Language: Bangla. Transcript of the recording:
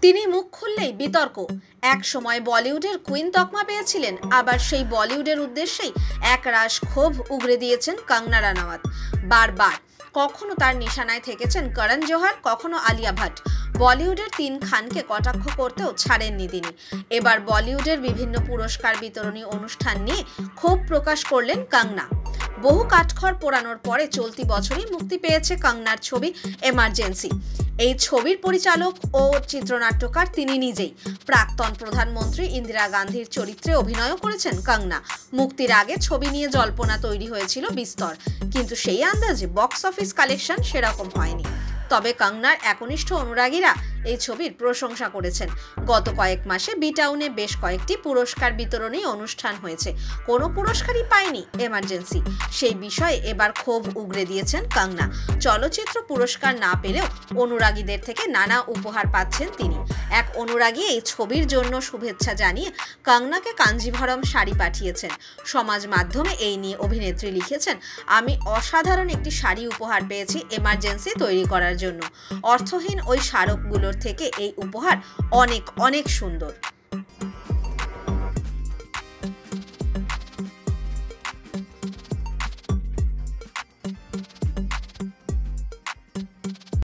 তিনি মুখ খুললেই বিতর্ক। এক সময় বলিউডের কুইন তকমা পেয়েছিলেন, আবার সেই বলিউডের উদ্দেশ্যেই একরাশ ক্ষোভ উগরে দিয়েছেন কঙ্গনা রানাওয়াত। বারবার কখনো তার নিশানায় থেকেছেন করণ জোহর, কখনো আলিয়া ভাট। বলিউডের তিন খানকে কটাক্ষ করতেও ছাড়েননি তিনি। এবার বলিউডের বিভিন্ন পুরস্কার বিতরণী অনুষ্ঠান নিয়ে ক্ষোভ প্রকাশ করলেন কঙ্গনা। বহু কাঠখড় পোড়ানোর পরে চলতি বছরই মুক্তি পেয়েছে কঙ্গনার ছবি এমার্জেন্সি। এই ছবির পরিচালক ও চিত্রনাট্যকার তিনি নিজেই। প্রাক্তন প্রধানমন্ত্রী ইন্দিরা গান্ধীর চরিত্রে অভিনয়ও করেছেন কঙ্গনা। মুক্তির আগে ছবি নিয়ে জল্পনা তৈরি হয়েছিল বিস্তর, কিন্তু সেই আন্দাজে বক্স অফিস কালেকশন সেরকম হয়নি। তবে কঙ্গনার একনিষ্ঠ অনুরাগীরা এই ছবির প্রশংসা করেছেন। গত কয়েক মাসে বি টাউনে বেশ কয়েকটি পুরস্কার বিতরণী অনুষ্ঠান হয়েছে, কোনো পুরস্কারই পায়নি এমার্জেন্সি। সেই বিষয়ে এবার ক্ষোভ উগরে দিয়েছেন কঙ্গনা। চলচ্চিত্র পুরস্কার না পেলেও অনুরাগীদের থেকে নানা উপহার পাচ্ছেন তিনি। এক অনুরাগী এই ছবির জন্য শুভেচ্ছা জানিয়ে কঙ্গনাকে কাঞ্জিভরম শাড়ি পাঠিয়েছেন। সমাজ মাধ্যমে এই নিয়ে অভিনেত্রী লিখেছেন, আমি অসাধারণ একটি শাড়ি উপহার পেয়েছি এমার্জেন্সি তৈরি করার জন্য। অর্থহীন ওই স্মারকগুলোর থেকে এই উপহার অনেক অনেক সুন্দর।